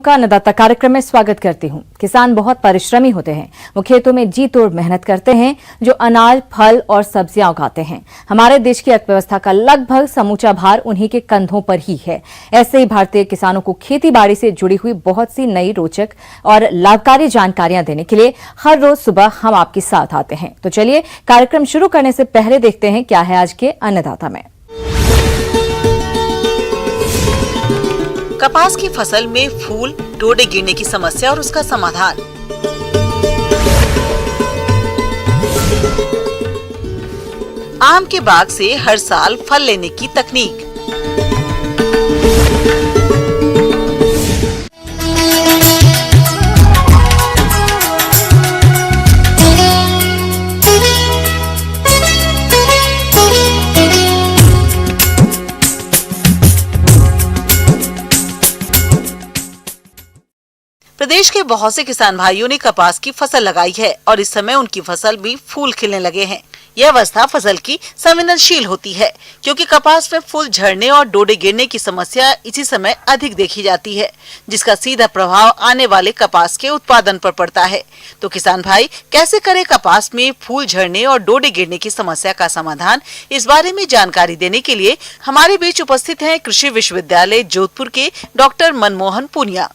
का अन्नदाता कार्यक्रम में स्वागत करती हूं। किसान बहुत परिश्रमी होते हैं। वो खेतों में जी तोड़ मेहनत करते हैं, जो अनाज, फल और सब्जियां उगाते हैं। हमारे देश की अर्थव्यवस्था का लगभग समूचा भार उन्हीं के कंधों पर ही है। ऐसे ही भारतीय किसानों को खेती बाड़ी से जुड़ी हुई बहुत सी नई, रोचक और लाभकारी जानकारियां देने के लिए हर रोज सुबह हम आपके साथ आते हैं। तो चलिए कार्यक्रम शुरू करने से पहले देखते हैं क्या है आज के अन्नदाता में। कपास की फसल में फूल, डोडे गिरने की समस्या और उसका समाधान। आम के बाग से हर साल फल लेने की तकनीक। प्रदेश के बहुत से किसान भाइयों ने कपास की फसल लगाई है और इस समय उनकी फसल भी फूल खिलने लगे हैं। यह अवस्था फसल की संवेदनशील होती है क्योंकि कपास में फूल झड़ने और डोडे गिरने की समस्या इसी समय अधिक देखी जाती है, जिसका सीधा प्रभाव आने वाले कपास के उत्पादन पर पड़ता है। तो किसान भाई कैसे करें कपास में फूल झड़ने और डोडे गिरने की समस्या का समाधान, इस बारे में जानकारी देने के लिए हमारे बीच उपस्थित हैं कृषि विश्वविद्यालय जोधपुर के डॉक्टर मनमोहन पूनिया।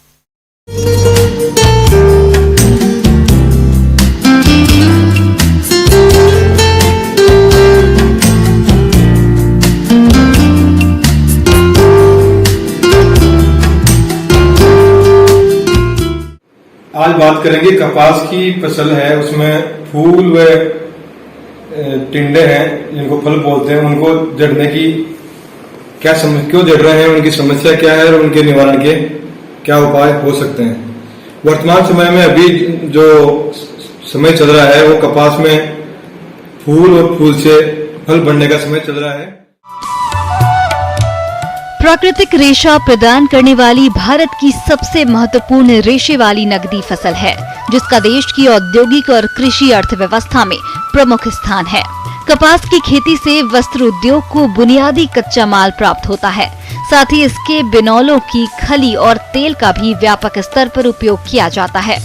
आज बात करेंगे कपास की फसल है, उसमें फूल व टिंडे हैं जिनको फल बोलते हैं, उनको जड़ने की क्या क्यों जड़ रहे हैं, उनकी समस्या क्या है और उनके निवारण के क्या उपाय हो सकते हैं। वर्तमान समय में अभी जो समय चल रहा है वो कपास में फूल और फूल से फल बनने का समय चल रहा है। प्राकृतिक रेशा प्रदान करने वाली भारत की सबसे महत्वपूर्ण रेशे वाली नकदी फसल है, जिसका देश की औद्योगिक और कृषि अर्थव्यवस्था में प्रमुख स्थान है। कपास की खेती से वस्त्र उद्योग को बुनियादी कच्चा माल प्राप्त होता है। साथ ही इसके बिनौलों की खली और तेल का भी व्यापक स्तर पर उपयोग किया जाता है।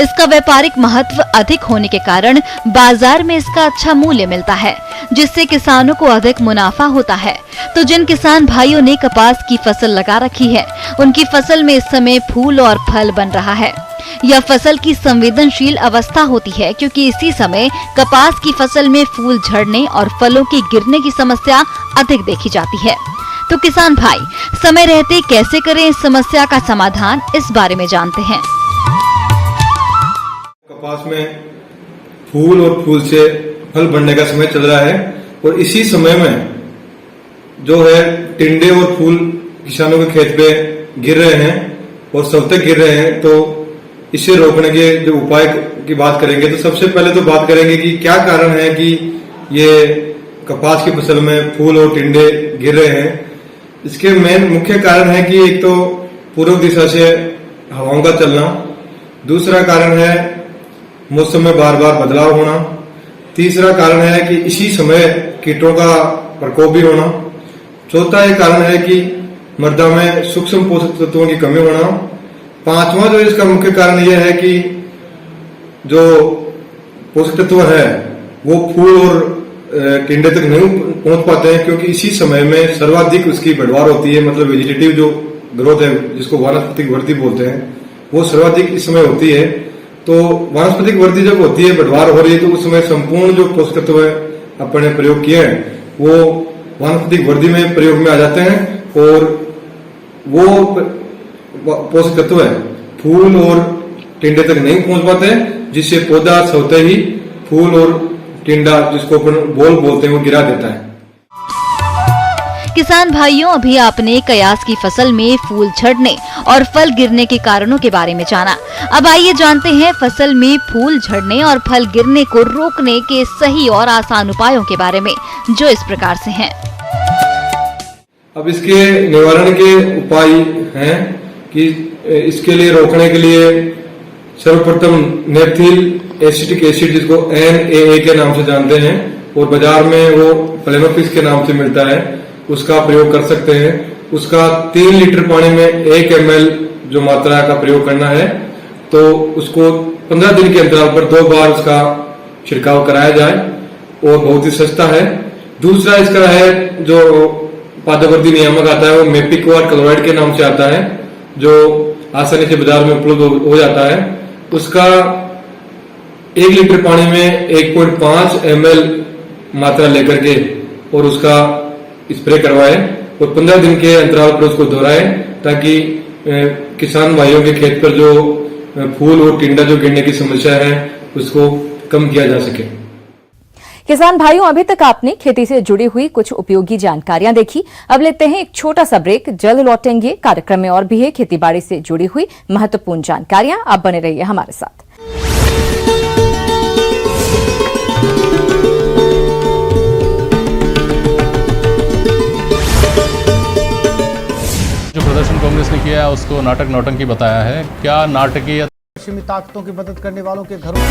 इसका व्यापारिक महत्व अधिक होने के कारण बाजार में इसका अच्छा मूल्य मिलता है, जिससे किसानों को अधिक मुनाफा होता है। तो जिन किसान भाइयों ने कपास की फसल लगा रखी है, उनकी फसल में इस समय फूल और फल बन रहा है। यह फसल की संवेदनशील अवस्था होती है क्योंकि इसी समय कपास की फसल में फूल झड़ने और फलों के गिरने की समस्या अधिक देखी जाती है। तो किसान भाई समय रहते कैसे करें इस समस्या का समाधान, इस बारे में जानते हैं। कपास में फूल और फूल से फल बनने का समय चल रहा है और इसी समय में जो है टिंडे और फूल किसानों के खेत पे गिर रहे हैं और सब तक गिर रहे हैं। तो इसे रोकने के जो उपाय की बात करेंगे, तो सबसे पहले तो बात करेंगे कि क्या कारण है कि ये कपास की फसल में फूल और टिंडे गिर रहे हैं। इसके मुख्य कारण है कि एक तो पूर्व दिशा से हवाओं का चलना, दूसरा कारण है मौसम में बार बार बदलाव होना, तीसरा कारण है कि इसी समय कीटों का प्रकोप भी होना, चौथा एक कारण है कि मृदा में सूक्ष्म पोषक तत्वों की कमी होना, पांचवा जो इसका मुख्य कारण यह है कि जो पोषक तत्व है वो फूल और टिंडे तक नहीं पहुंच पाते हैं क्योंकि इसी समय में सर्वाधिक उसकी बढ़वार होती है। मतलब वेजिटेटिव जो ग्रोथ है, जिसको वानस्पतिक वृद्धि बोलते हैं, वो सर्वाधिक इस समय होती है। तो वानस्पतिक वृद्धि जब होती है, बढ़वार हो रही है, तो उस समय संपूर्ण जो पोषक तत्व अपने प्रयोग किए हैं वो वानस्पतिक वृद्धि में प्रयोग में आ जाते हैं और वो पोषक तत्व है फूल और टिंडे तक नहीं पहुंच पाते, जिससे पौधा स्वतः ही फूल और टिंडा, जिसको अपन बोल बोलते हैं, वो गिरा देता है। किसान भाइयों, अभी आपने कयास की फसल में फूल झड़ने और फल गिरने के कारणों के बारे में जाना। अब आइए जानते हैं फसल में फूल झड़ने और फल गिरने को रोकने के सही और आसान उपायों के बारे में, जो इस प्रकार से हैं। अब इसके निवारण के उपाय हैं कि इसके लिए रोकने के लिए सर्वप्रथम नेपथिल एसिटिक एसिड, जिसको NaA के नाम से जानते हैं और बाजार में वो प्लेनोफिस के नाम से मिलता है, उसका प्रयोग कर सकते हैं। उसका 3 लीटर पानी में 1 ml जो मात्रा का प्रयोग करना है तो उसको 15 दिन के अंतराल पर 2 बार उसका छिड़काव कराया जाए और बहुत ही सस्ता है। दूसरा इसका है जो पादवर्धी नियामक आता है वो मेपिक्वार क्लोराइड के नाम से आता है, जो आसानी से बाजार में उपलब्ध हो जाता है। उसका 1 लीटर पानी में 1.5 ml मात्रा लेकर के और उसका स्प्रे करवाएं और 15 दिन के अंतराल पर उसको दोहराएं ताकि किसान भाइयों के खेत पर जो फूल और टिंडा जो गिरने की समस्या है उसको कम किया जा सके। किसान भाइयों, अभी तक आपने खेती से जुड़ी हुई कुछ उपयोगी जानकारियां देखी। अब लेते हैं एक छोटा सा ब्रेक, जल्द लौटेंगे। कार्यक्रम में और भी है खेतीबाड़ी से जुड़ी हुई महत्वपूर्ण जानकारियां। आप बने रहिए हमारे साथ। जो प्रदर्शन कांग्रेस ने किया है उसको नाटक नौटंकी बताया है। क्या नाटकीय पश्चिमी ताकतों की मदद करने वालों के घरों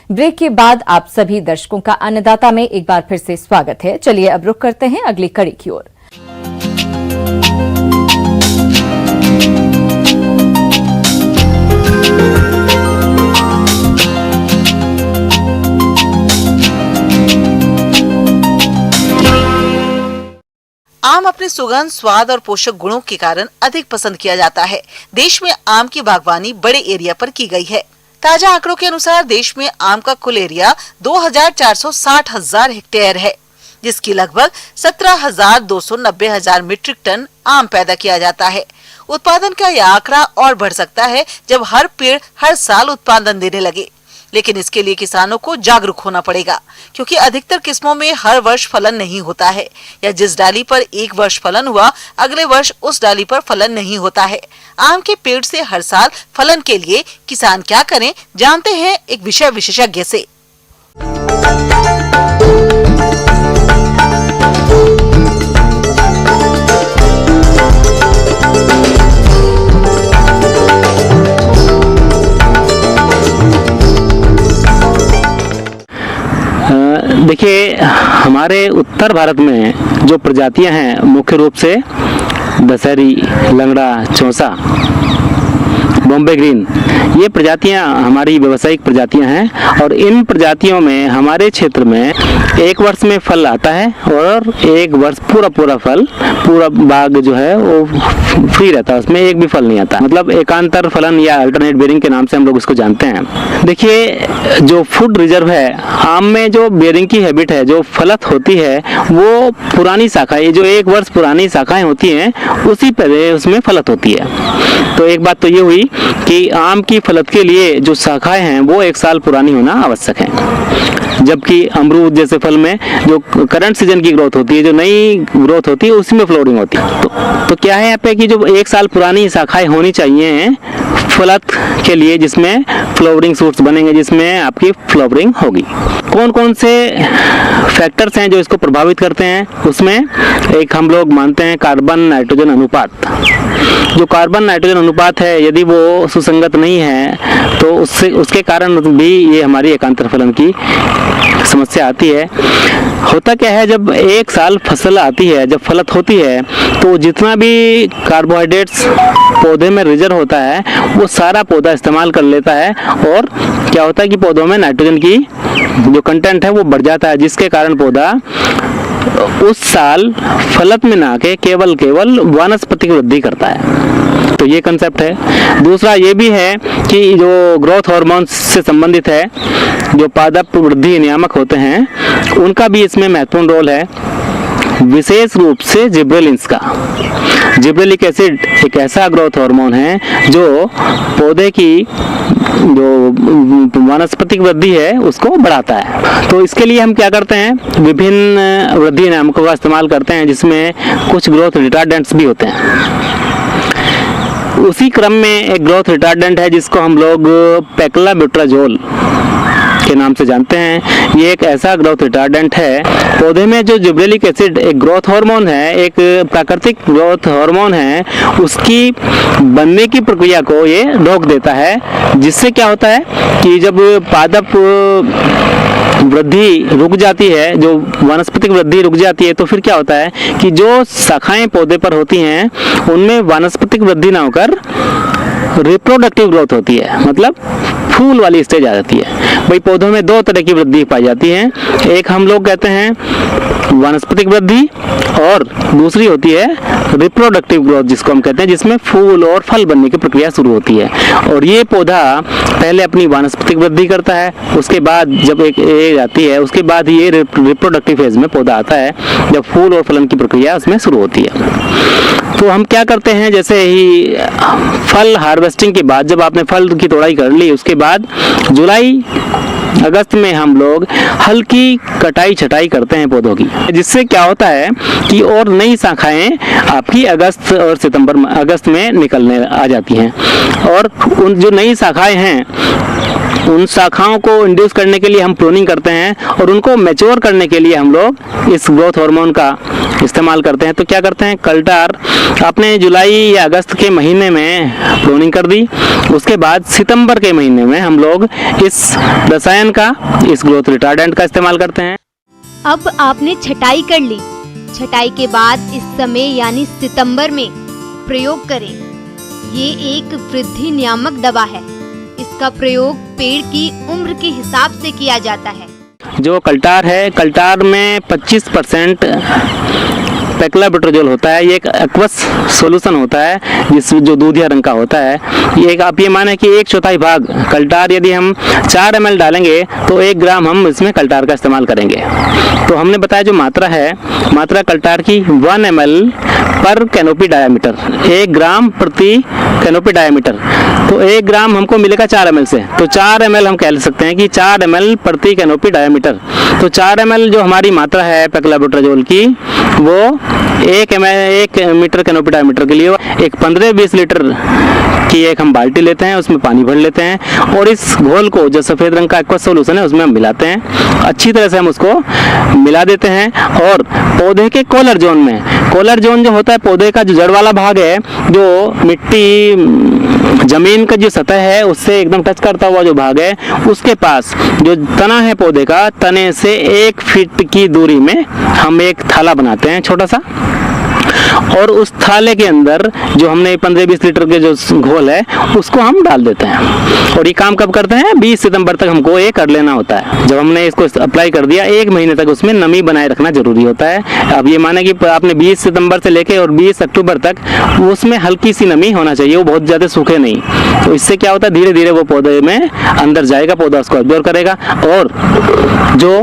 ब्रेक के बाद आप सभी दर्शकों का अन्नदाता में एक बार फिर से स्वागत है। चलिए अब रुख करते हैं अगली कड़ी की ओर। आम अपने सुगंध, स्वाद और पोषक गुणों के कारण अधिक पसंद किया जाता है। देश में आम की बागवानी बड़े एरिया पर की गई है। ताजा आंकड़ों के अनुसार देश में आम का कुल एरिया 2,460,000 हेक्टेयर है, जिसकी लगभग 17,290,000 मीट्रिक टन आम पैदा किया जाता है। उत्पादन का यह आंकड़ा और बढ़ सकता है जब हर पेड़ हर साल उत्पादन देने लगे, लेकिन इसके लिए किसानों को जागरूक होना पड़ेगा, क्योंकि अधिकतर किस्मों में हर वर्ष फलन नहीं होता है, या जिस डाली पर एक वर्ष फलन हुआ अगले वर्ष उस डाली पर फलन नहीं होता है। आम के पेड़ से हर साल फलन के लिए किसान क्या करें, जानते हैं एक विषय विशेषज्ञ से। देखिए, हमारे उत्तर भारत में जो प्रजातियां हैं मुख्य रूप से दशहरी, लंगड़ा, चौसा, बॉम्बे ग्रीन, ये प्रजातियां हमारी व्यावसायिक प्रजातियां हैं और इन प्रजातियों में हमारे क्षेत्र में एक वर्ष में फल आता है और एक वर्ष पूरा फल, पूरा बाग जो है वो फ्री रहता है, उसमें एक भी फल नहीं आता। मतलब एकांतर फलन या अल्टरनेट बेयरिंग के नाम से हम लोग इसको जानते हैं। देखिए, जो फूड रिजर्व है आम में, जो बेयरिंग की हैबिट है, जो फलत होती है वो पुरानी शाखाएं, जो एक वर्ष पुरानी शाखाएं होती हैं उसी पर उसमें फलत होती है। तो एक बात तो ये हुई कि आम की फलत के लिए जो शाखाएं हैं वो एक साल पुरानी होना आवश्यक है, जबकि अमरूद जैसे फल में जो करंट सीजन की ग्रोथ होती है, जो नई ग्रोथ होती है, उसमें फ्लोरिंग होती है। तो क्या है यहाँ पे कि जो एक साल पुरानी शाखाएं होनी चाहिए फलत के लिए, जिसमें फ्लावरिंग सूट्स बनेंगे, जिसमें आपकी फ्लावरिंग होगी। कौन कौन से फैक्टर्स हैं जो इसको प्रभावित करते हैं, उसमें एक हम लोग मानते हैं कार्बन नाइट्रोजन अनुपात। जो कार्बन नाइट्रोजन अनुपात है यदि वो सुसंगत नहीं है तो उसके कारण भी ये हमारी एकांतर फलन की समस्या आती है। होता क्या है, जब एक साल फसल आती है, जब फलत होती है, तो जितना भी कार्बोहाइड्रेट्स पौधे में रिजर्व होता है वो सारा पौधा इस्तेमाल कर लेता है और क्या होता है कि पौधों में नाइट्रोजन की जो कंटेंट है वो बढ़ जाता है, जिसके कारण पौधा उस साल फलत में ना के केवल वानस्पतिक वृद्धि करता है। तो ये कंसेप्ट है। दूसरा ये भी है कि जो ग्रोथ हार्मोन से संबंधित है, जो पादप वृद्धि नियामक होते हैं, उनका भी इसमें महत्वपूर्ण रोल है, विशेष रूप से जिब्रेलिन्स का। जिब्रेलिक एसिड एक ऐसा ग्रोथ हार्मोन है जो पौधे की जो वानस्पतिक वृद्धि है उसको बढ़ाता है। तो इसके लिए हम क्या करते हैं, विभिन्न वृद्धि नियामकों का इस्तेमाल करते हैं, जिसमें कुछ ग्रोथ रिटार्डेंट्स भी होते हैं। उसी क्रम में एक ग्रोथ रिटार्डेंट है जिसको हम लोग पैक्लोब्यूटाजोल के नाम से जानते हैं। ये एक ऐसा ग्रोथ रिटार्डेंट है। पौधे में जो जिब्रेलिक एसिड एक ग्रोथ हार्मोन है, एक प्राकृतिक ग्रोथ हार्मोन है, उसकी बनने की प्रक्रिया को ये रोक देता है, जिससे क्या होता है कि जब पादप वृद्धि रुक जाती है, जो वानस्पतिक वृद्धि रुक जाती है, तो फिर क्या होता है कि जो शाखाएं पौधे पर होती हैं उनमें वानस्पतिक वृद्धि ना होकर रिप्रोडक्टिव ग्रोथ होती है, मतलब फूल वाली स्टेज आ जाती है। भाई पौधों में दो तरह की वृद्धि पाई जाती है, एक हम लोग कहते हैं वानस्पतिक वृद्धि और दूसरी होती है रिप्रोडक्टिव ग्रोथ, जिसको हम कहते हैं, जिसमें फूल और फल बनने की प्रक्रिया शुरू होती है। और ये पौधा पहले अपनी वानस्पतिक वृद्धि करता है, उसके बाद जब एक एज आती है उसके बाद ये रिप्रोडक्टिव फेज में पौधा आता है, जब फूल और फलन की प्रक्रिया उसमें शुरू होती है। तो हम क्या करते हैं, जैसे ही फल हार्वेस्टिंग के बाद जब आपने फल की तोड़ाई कर ली, उसके बाद जुलाई अगस्त में हम लोग हल्की कटाई छटाई करते हैं पौधों की, जिससे क्या होता है कि और नई शाखाएं आपकी अगस्त और सितंबर अगस्त में निकलने आ जाती हैं। और उन जो नई शाखाएं हैं उन शाखाओं को इंड्यूस करने के लिए हम प्रूनिंग करते हैं, और उनको मैच्योर करने के लिए हम लोग इस ग्रोथ हार्मोन का इस्तेमाल करते हैं। तो क्या करते हैं, कल्टार आपने जुलाई या अगस्त के महीने में प्रूनिंग कर दी, उसके बाद सितंबर के महीने में हम लोग इस रसायन का, इस ग्रोथ रिटार्डेंट का इस्तेमाल करते हैं। अब आपने छटाई कर ली, छटाई के बाद इस समय यानी सितंबर में प्रयोग करें। ये एक वृद्धि नियामक दवा है। इसका प्रयोग पेड़ की उम्र के हिसाब से किया जाता है। जो कल्टार है, कल्टार में 25% पेक्लाबुटराजोल होता है। ये एक एक्वस सॉल्यूशन होता है, जो दूधिया रंग का होता है। ये एक आप ये माने कि 1/4 भाग कल्टार यदि हम 4 ml डालेंगे तो 1 ग्राम हम इसमें कल्टार का इस्तेमाल करेंगे। तो हमने बताया जो मात्रा है, मात्रा कल्टार की 1 ml पर कैनोपी डायामीटर, 1 ग्राम प्रति कैनोपी डायामीटर। तो 1 ग्राम हमको मिलेगा 4 ml से, तो 4 ml हम कह सकते हैं कि 4 ml प्रति कैनोपी डायामीटर। तो 4 ml जो हमारी मात्रा है पेक्लाबुटराजोल की, वो 1 मीटर कैनोपी डायामीटर के लिए एक 15-20 लीटर की एक हम बाल्टी लेते हैं, उसमें पानी भर लेते हैं, और इस घोल को जो सफ़ेद रंग का एक्वस सॉल्यूशन है उसमें हम मिलाते हैं। अच्छी तरह से हम उसको मिला देते हैं, और पौधे के कॉलर जोन में, कॉलर जोन जो होता है पौधे का जो जड़ वाला भाग है, जो मिट्टी जमीन का जो सतह है उससे एकदम टच करता हुआ जो भाग है, उसके पास जो तना है पौधे का, तने से 1 फीट की दूरी में हम एक थाला बनाते हैं छोटा सा, और उस थाले के अंदर जो हमने 15-20 लीटर के जो घोल है उसको हम डाल देते हैं। और ये काम कब करते हैं, 20 सितंबर तक हमको ये कर लेना होता है। जब हमने इसको अप्लाई कर दिया 1 महीने तक उसमें नमी बनाए रखना जरूरी होता है। अब ये माने कि आपने 20 सितंबर से लेके और 20 अक्टूबर तक उसमें हल्की सी नमी होना चाहिए, वो बहुत ज़्यादा सूखे नहीं। तो इससे क्या होता है, धीरे धीरे वो पौधे में अंदर जाएगा, पौधा उसको अब्जॉर्ब करेगा, और जो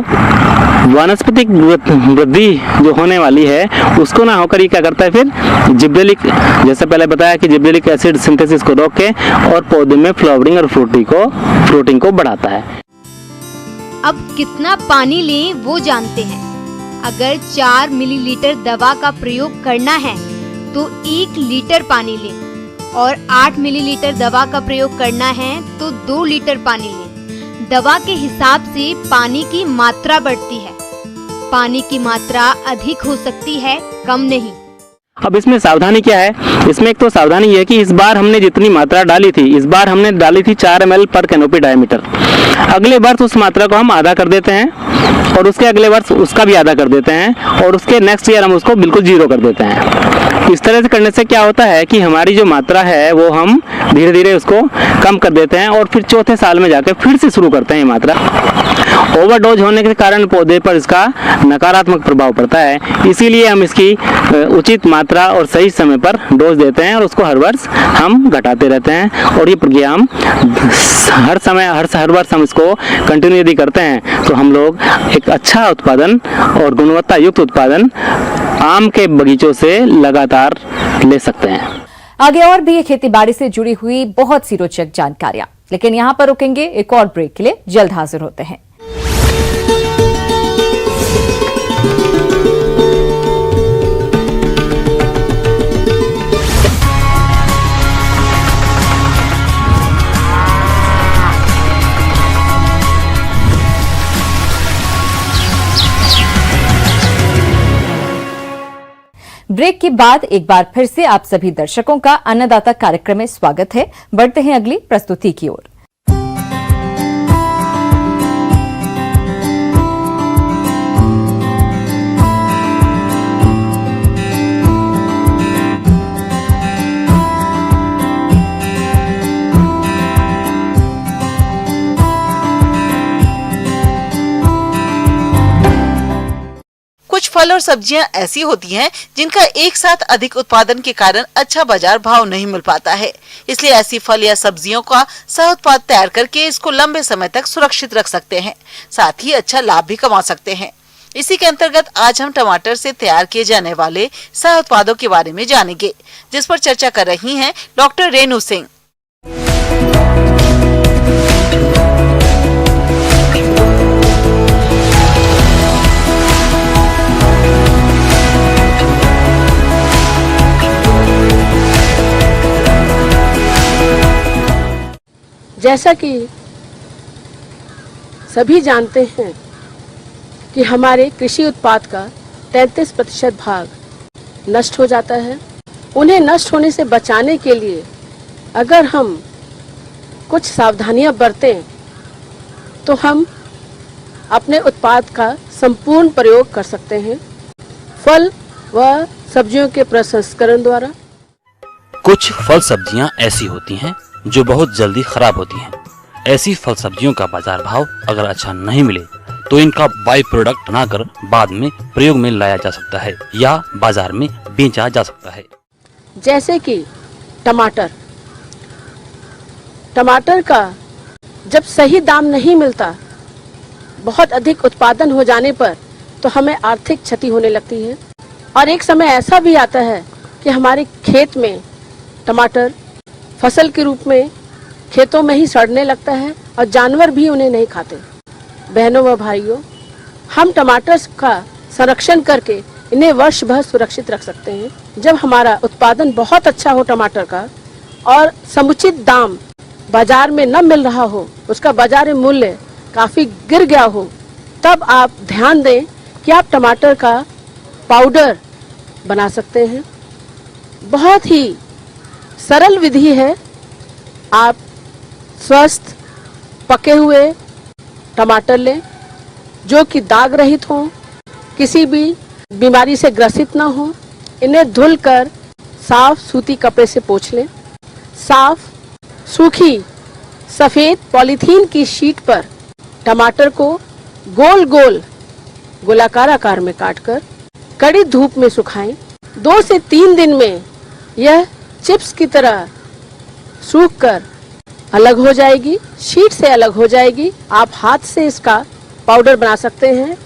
वानस्पतिक वृद्धि जो होने वाली है उसको ना होकर ये क्या करता है, फिर जिब्रेलिक, जैसे पहले बताया कि जिब्रेलिक एसिड सिंथेसिस को रोक के और पौधे में फ्लावरिंग और फ्रूटिंग को बढ़ाता है। अब कितना पानी लें वो जानते हैं। अगर 4 मिलीलीटर दवा का प्रयोग करना है तो 1 लीटर पानी लें, और 8 मिलीलीटर दवा का प्रयोग करना है तो 2 लीटर पानी लें। दवा के हिसाब से पानी की मात्रा बढ़ती है। पानी की मात्रा अधिक हो सकती है, कम नहीं। अब इसमें सावधानी क्या है, इसमें एक तो सावधानी ये है कि इस बार हमने जितनी मात्रा डाली थी, इस बार हमने डाली थी 4 ml पर कैनोपी डायमीटर। अगले वर्ष उस मात्रा को हम आधा कर देते हैं, और उसके अगले वर्ष उसका भी आधा कर देते हैं, और उसके नेक्स्ट ईयर हम उसको बिल्कुल 0 कर देते हैं। इस तरह से करने से क्या होता है कि हमारी जो मात्रा है वो हम धीरे धीरे उसको कम कर देते हैं, और फिर चौथे साल में जाकर फिर से शुरू करते हैं ये मात्रा। ओवरडोज होने के कारण पौधे पर इसका नकारात्मक प्रभाव पड़ता है, इसीलिए हम इसकी उचित मात्रा और सही समय पर डोज देते हैं, और उसको हर वर्ष हम घटाते रहते हैं। और ये प्रक्रिया हम हर वर्ष हम इसको कंटिन्यू यदि करते हैं तो हम लोग एक अच्छा उत्पादन और गुणवत्ता युक्त उत्पादन आम के बगीचों से लगातार ले सकते हैं। आगे और भी ये खेती बाड़ी से जुड़ी हुई बहुत सी रोचक जानकारियां, लेकिन यहाँ पर रुकेंगे, एक और ब्रेक के लिए जल्द हाजिर होते हैं। ब्रेक के बाद एक बार फिर से आप सभी दर्शकों का अन्नदाता कार्यक्रम में स्वागत है। बढ़ते हैं अगली प्रस्तुति की ओर। कुछ फल और सब्जियां ऐसी होती हैं जिनका एक साथ अधिक उत्पादन के कारण अच्छा बाजार भाव नहीं मिल पाता है। इसलिए ऐसी फल या सब्जियों का सह उत्पाद तैयार करके इसको लंबे समय तक सुरक्षित रख सकते हैं, साथ ही अच्छा लाभ भी कमा सकते हैं। इसी के अंतर्गत आज हम टमाटर से तैयार किए जाने वाले सह उत्पादों के बारे में जानेंगे, जिस पर चर्चा कर रही हैं डॉक्टर रेणु सिंह। जैसा कि सभी जानते हैं कि हमारे कृषि उत्पाद का 33% भाग नष्ट हो जाता है। उन्हें नष्ट होने से बचाने के लिए अगर हम कुछ सावधानियां बरतें तो हम अपने उत्पाद का संपूर्ण प्रयोग कर सकते हैं। फल व सब्जियों के प्रसंस्करण द्वारा कुछ फल सब्जियां ऐसी होती हैं जो बहुत जल्दी खराब होती हैं। ऐसी फल सब्जियों का बाजार भाव अगर अच्छा नहीं मिले तो इनका बाई प्रोडक्ट बनाकर बाद में प्रयोग में लाया जा सकता है या बाजार में बेचा जा सकता है। जैसे कि टमाटर का जब सही दाम नहीं मिलता, बहुत अधिक उत्पादन हो जाने पर तो हमें आर्थिक क्षति होने लगती है। और एक समय ऐसा भी आता है कि हमारे खेत में टमाटर फसल के रूप में खेतों में ही सड़ने लगता है और जानवर भी उन्हें नहीं खाते। बहनों व भाइयों, हम टमाटर का संरक्षण करके इन्हें वर्ष भर सुरक्षित रख सकते हैं। जब हमारा उत्पादन बहुत अच्छा हो टमाटर का और समुचित दाम बाजार में न मिल रहा हो, उसका बाजार मूल्य काफी गिर गया हो, तब आप ध्यान दें कि आप टमाटर का पाउडर बना सकते हैं। बहुत ही सरल विधि है। आप स्वस्थ पके हुए टमाटर लें जो कि दाग रहित हों, किसी भी बीमारी से ग्रसित ना हो। इन्हें धुलकर साफ सूती कपड़े से पोंछ लें। साफ सूखी सफेद पॉलीथीन की शीट पर टमाटर को गोल गोल गोलाकार आकार में काटकर कड़ी धूप में सुखाएं। 2 से 3 दिन में यह चिप्स की तरह सूखकर अलग हो जाएगी, शीट से अलग हो जाएगी। आप हाथ से इसका पाउडर बना सकते हैं,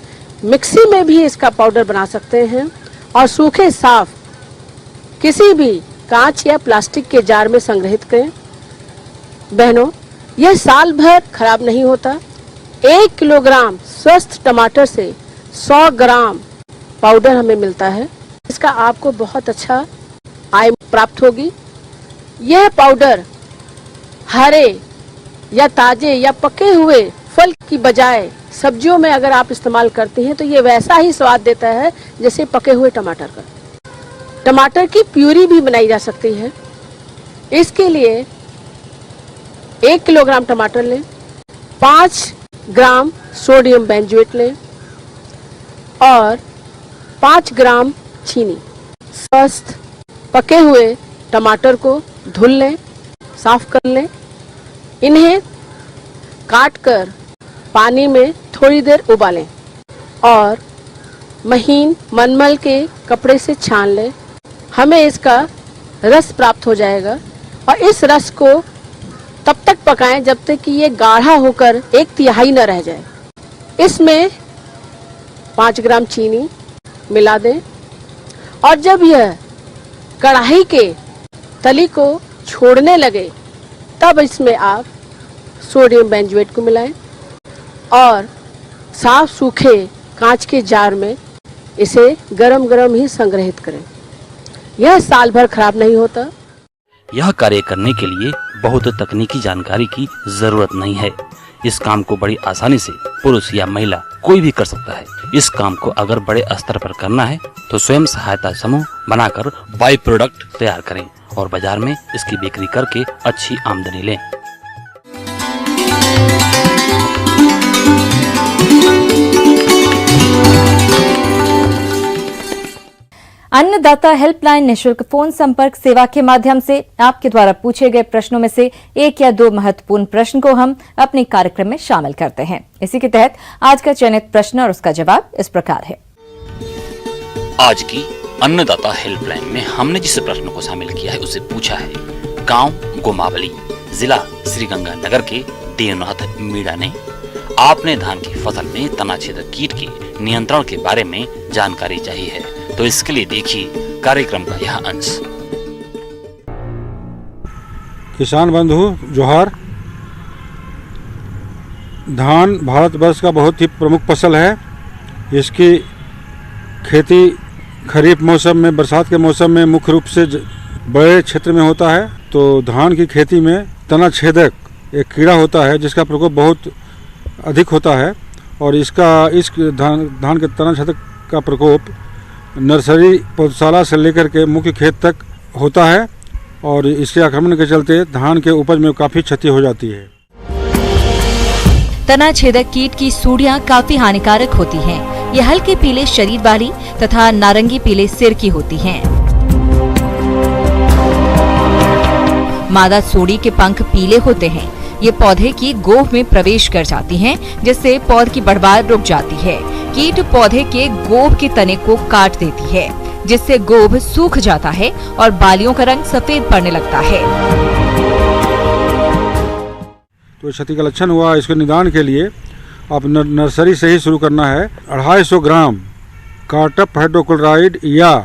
मिक्सी में भी इसका पाउडर बना सकते हैं और सूखे साफ किसी भी कांच या प्लास्टिक के जार में संग्रहित करें। बहनों, यह साल भर खराब नहीं होता। 1 किलोग्राम स्वस्थ टमाटर से 100 ग्राम पाउडर हमें मिलता है। इसका आपको बहुत अच्छा आय प्राप्त होगी। यह पाउडर हरे या ताजे या पके हुए फल की बजाय सब्जियों में अगर आप इस्तेमाल करते हैं तो ये वैसा ही स्वाद देता है जैसे पके हुए टमाटर का। टमाटर की प्यूरी भी बनाई जा सकती है। इसके लिए 1 किलोग्राम टमाटर लें, 5 ग्राम सोडियम बेंजोएट लें और 5 ग्राम चीनी। स्वस्थ पके हुए टमाटर को धुल लें, साफ कर लें। इन्हें काटकर पानी में थोड़ी देर उबालें और महीन मलमल के कपड़े से छान लें। हमें इसका रस प्राप्त हो जाएगा और इस रस को तब तक पकाएं जब तक कि ये गाढ़ा होकर 1/3 न रह जाए। इसमें 5 ग्राम चीनी मिला दें और जब यह कढ़ाई के तली को छोड़ने लगे तब इसमें आप सोडियम बेंजोएट को मिलाएं और साफ सूखे कांच के जार में इसे गरम गरम ही संग्रहित करें। यह साल भर खराब नहीं होता। यह कार्य करने के लिए बहुत तकनीकी जानकारी की जरूरत नहीं है। इस काम को बड़ी आसानी से पुरुष या महिला कोई भी कर सकता है। इस काम को अगर बड़े स्तर पर करना है तो स्वयं सहायता समूह बनाकर बाई प्रोडक्ट तैयार करें और बाजार में इसकी बिक्री करके अच्छी आमदनी लें। अन्नदाता हेल्पलाइन निशुल्क फोन संपर्क सेवा के माध्यम से आपके द्वारा पूछे गए प्रश्नों में से एक या दो महत्वपूर्ण प्रश्न को हम अपने कार्यक्रम में शामिल करते हैं। इसी के तहत आज का चयनित प्रश्न और उसका जवाब इस प्रकार है। आज की अन्नदाता हेल्पलाइन में हमने जिस प्रश्न को शामिल किया है उसे पूछा है, गांव गोमावली, जिला श्रीगंगानगर के देवनाथ मीणा ने आपने धान की फसल में तनाछेदक कीट के नियंत्रण के बारे में जानकारी चाहिए है, तो इसके लिए देखिए कार्यक्रम का यह अंश। किसान बंधु जोहार। धान भारतवर्ष का बहुत ही प्रमुख फसल है। इसकी खेती खरीफ मौसम में, बरसात के मौसम में मुख्य रूप से बड़े क्षेत्र में होता है। तो धान की खेती में तना छेदक एक कीड़ा होता है जिसका प्रकोप बहुत अधिक होता है और इस धान के तना छेदक का प्रकोप नर्सरी पौधशाला से लेकर के मुख्य खेत तक होता है और इसके आक्रमण के चलते धान के उपज में काफी क्षति हो जाती है। तना छेदक कीट की सूढ़ियां काफी हानिकारक होती हैं। ये हल्के पीले शरीर वाली तथा नारंगी पीले सिर की होती हैं। मादा सूढ़ी के पंख पीले होते हैं। ये पौधे की गोह में प्रवेश कर जाती हैं, जिससे पौध की बढ़वार रुक जाती है। कीट पौधे के गोब के तने को काट देती है, जिससे गोब सूख जाता है और बालियों का रंग सफेद पड़ने लगता है। तो क्षति का लक्षण हुआ, इसके निदान के लिए आप नर्सरी से ही शुरू करना है। 250 ग्राम कार्टप हाइड्रोक्लोराइड या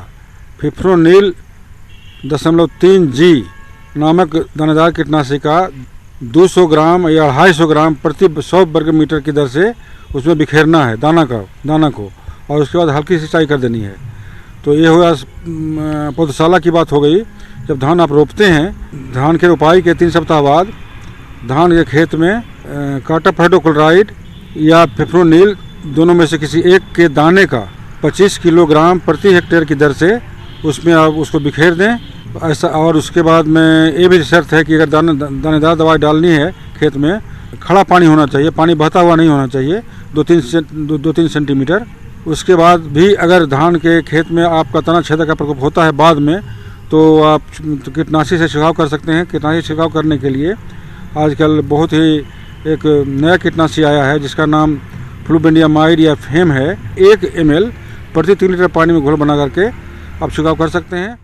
फिप्रोनिल 0.3 G नामक दानेदार कीटनाशी का 200 ग्राम या 250 ग्राम प्रति 100 वर्ग मीटर की दर से उसमें बिखेरना है दाना को और उसके बाद हल्की सिंचाई कर देनी है। तो ये हुआ पौधशाला की बात हो गई। जब धान आप रोपते हैं, धान के रोपाई के 3 सप्ताह बाद धान के खेत में कार्टप हाइड्रोक्लोराइड या फिप्रोनिल दोनों में से किसी एक के दाने का 25 किलोग्राम प्रति हेक्टेयर की दर से उसमें आप उसको बिखेर दें। ऐसा, और उसके बाद में ये भी शर्त है कि अगर दानेदार दवाई डालनी है खेत में, खड़ा पानी होना चाहिए, पानी बहता हुआ नहीं होना चाहिए, 2-3 सेंटीमीटर। उसके बाद भी अगर धान के खेत में आपका तना छेदक का प्रकोप होता है बाद में, तो आप कीटनाशी से छिड़काव कर सकते हैं। कीटनाशी छिड़काव करने के लिए आजकल बहुत ही एक नया कीटनाशी आया है जिसका नाम फ्लूबेंडियामाइड या फेम है। 1 ml प्रति 3 लीटर पानी में घोल बना करके आप छिड़काव कर सकते हैं।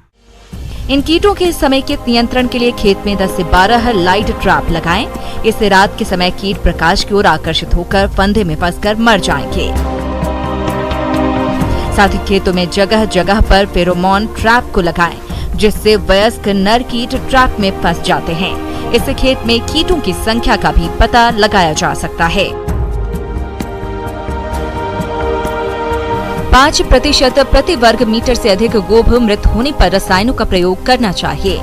इन कीटों के समेकित नियंत्रण के लिए खेत में 10 से 12 लाइट ट्रैप लगाएं। इससे रात के समय कीट प्रकाश की ओर आकर्षित होकर फंदे में फंसकर मर जाएंगे। साथ ही खेतों में जगह जगह पर फेरोमोन ट्रैप को लगाएं, जिससे वयस्क नर कीट ट्रैप में फंस जाते हैं। इससे खेत में कीटों की संख्या का भी पता लगाया जा सकता है। 5% प्रति वर्ग मीटर से अधिक गोभ मृत होने पर रसायनों का प्रयोग करना चाहिए।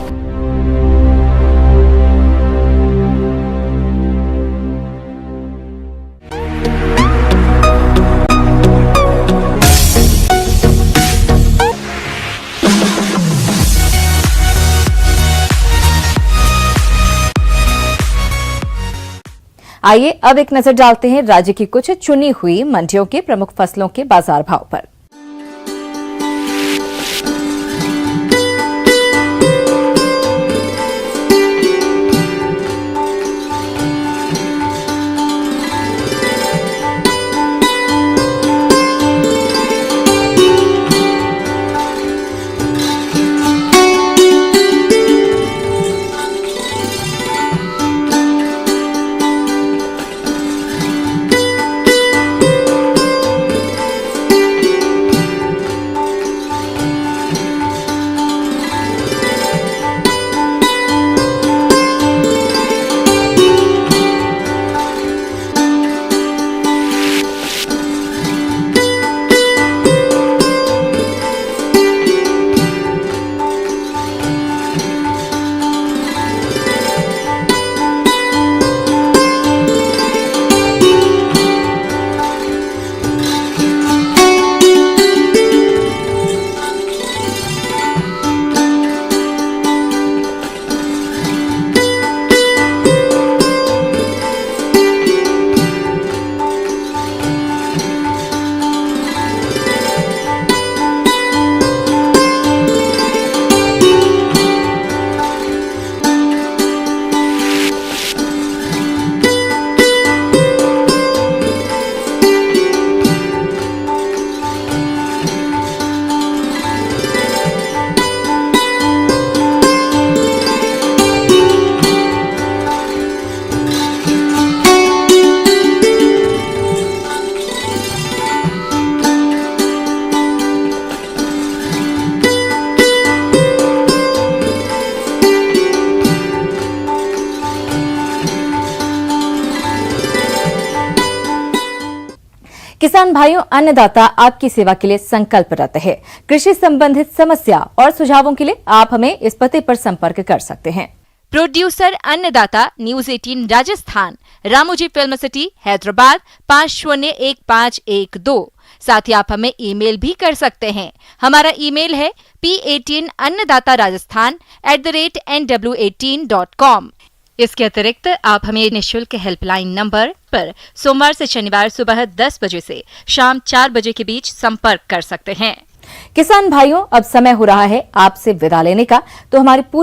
आइए अब एक नजर डालते हैं राज्य की कुछ चुनी हुई मंडियों के प्रमुख फसलों के बाजार भाव पर। किसान भाइयों, अन्नदाता आपकी सेवा के लिए संकल्परत है। कृषि संबंधित समस्या और सुझावों के लिए आप हमें इस पते पर संपर्क कर सकते हैं। प्रोड्यूसर अन्नदाता, news 18 Rajasthan, Ramoji film city, Hyderabad 501512। साथ ही आप हमें ईमेल भी कर सकते हैं। हमारा ईमेल है p18अन्नदाता-rajasthan@nw18.com। इसके अतिरिक्त आप हमें निःशुल्क हेल्पलाइन नंबर पर सोमवार से शनिवार सुबह 10 बजे से शाम 4 बजे के बीच संपर्क कर सकते हैं। किसान भाइयों, अब समय हो रहा है आपसे विदा लेने का, तो हमारी